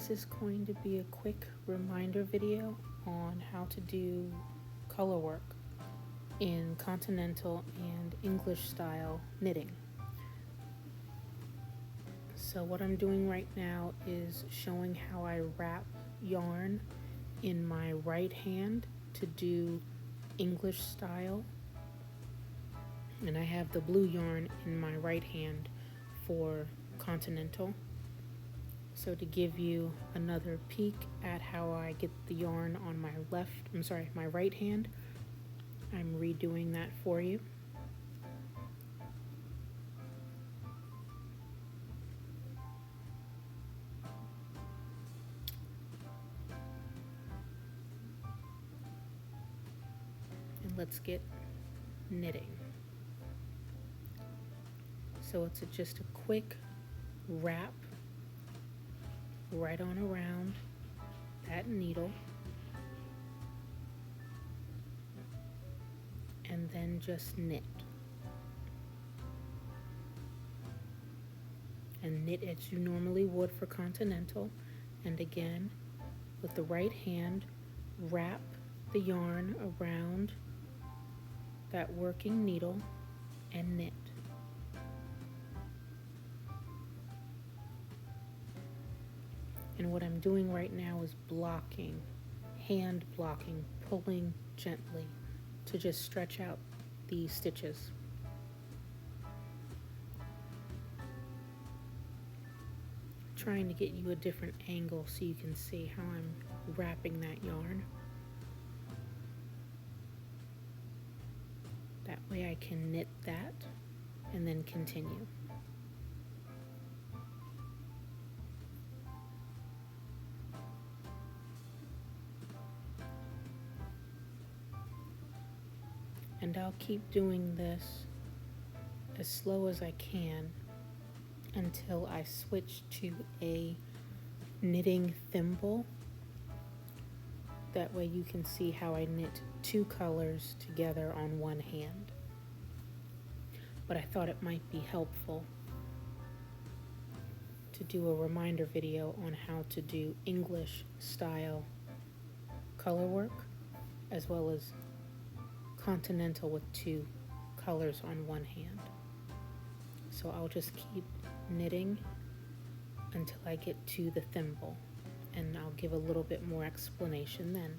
This is going to be a quick reminder video on how to do color work in Continental and English style knitting. So what I'm doing right now is showing how I wrap yarn in my right hand to do English style, and I have the blue yarn in my right hand for Continental. So to give you another peek at how I get the yarn on my my right hand, I'm redoing that for you. And let's get knitting. So it's just a quick wrap right on around that needle, and then just knit. And knit as you normally would for Continental. And again, with the right hand, wrap the yarn around that working needle and knit. And what I'm doing right now is blocking, hand blocking, pulling gently to just stretch out these stitches. Trying to get you a different angle so you can see how I'm wrapping that yarn. That way I can knit that and then continue. And I'll keep doing this as slow as I can until I switch to a knitting thimble. That way you can see how I knit two colors together on one hand. But I thought it might be helpful to do a reminder video on how to do English style color work, as well as Continental with two colors on one hand. So I'll just keep knitting until I get to the thimble, and I'll give a little bit more explanation then.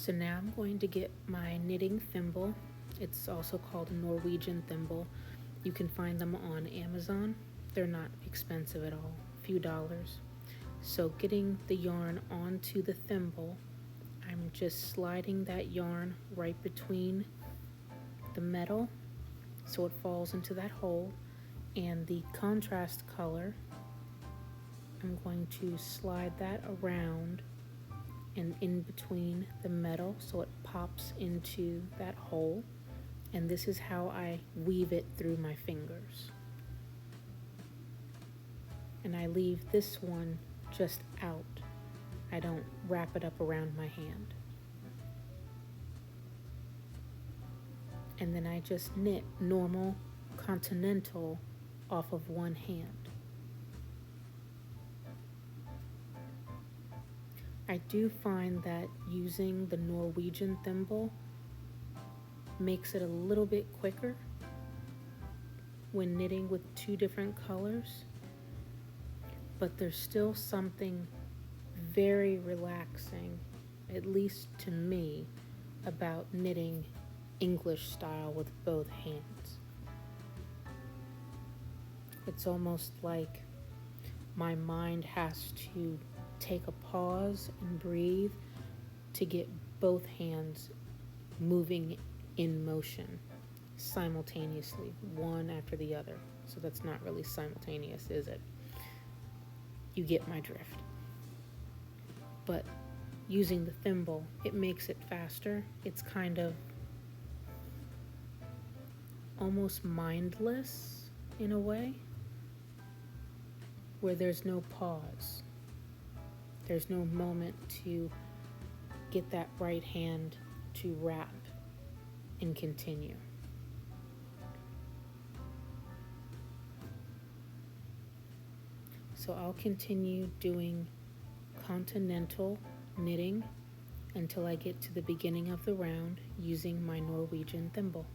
So now I'm going to get my knitting thimble. It's also called a Norwegian thimble. You can find them on Amazon. They're not expensive at all, a few dollars. So getting the yarn onto the thimble, I'm just sliding that yarn right between the metal so it falls into that hole, and the contrast color, I'm going to slide that around and in between the metal so it pops into that hole, and this is how I weave it through my fingers. And I leave this one just out. I don't wrap it up around my hand. And then I just knit normal Continental off of one hand. I do find that using the Norwegian thimble makes it a little bit quicker when knitting with two different colors, but there's still something very relaxing, at least to me, about knitting English style with both hands. It's almost like my mind has to take a pause and breathe to get both hands moving in motion simultaneously, one after the other. So that's not really simultaneous, is it? You get my drift. But using the thimble, it makes it faster. It's kind of almost mindless in a way, where there's no pause. There's no moment to get that right hand to wrap and continue. So I'll continue doing continental knitting until I get to the beginning of the round using my Norwegian thimble.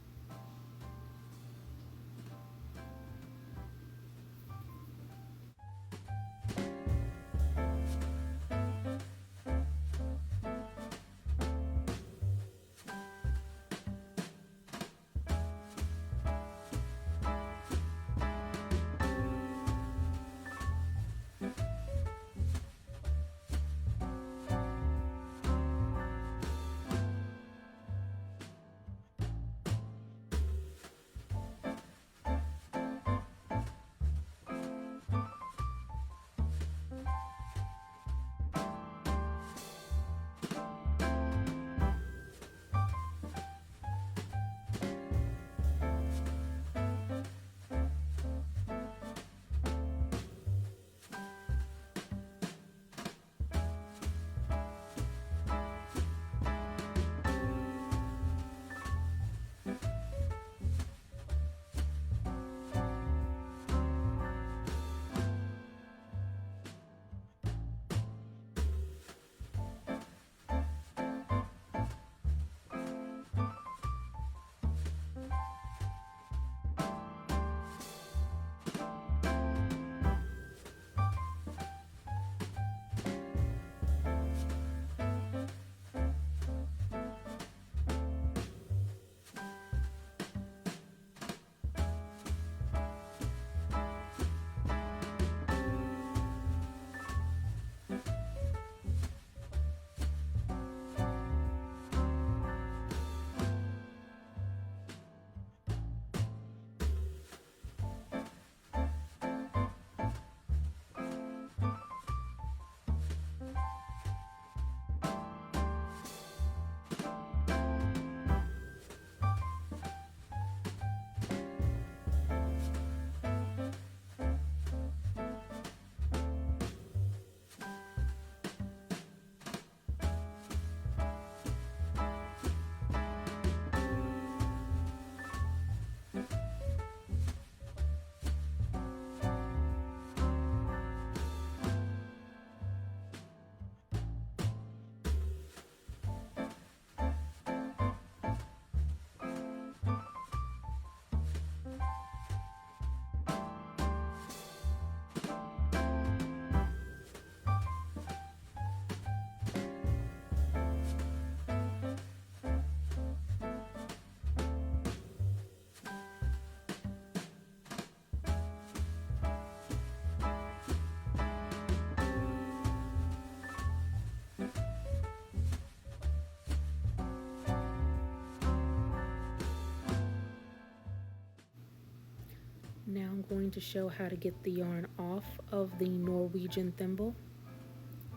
Now I'm going to show how to get the yarn off of the Norwegian thimble.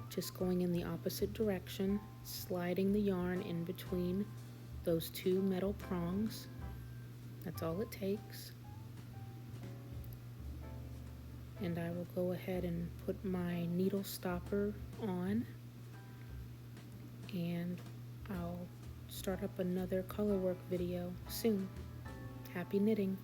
Just going in the opposite direction, sliding the yarn in between those two metal prongs. That's all it takes. And I will go ahead and put my needle stopper on, and I'll start up another colorwork video soon. Happy knitting!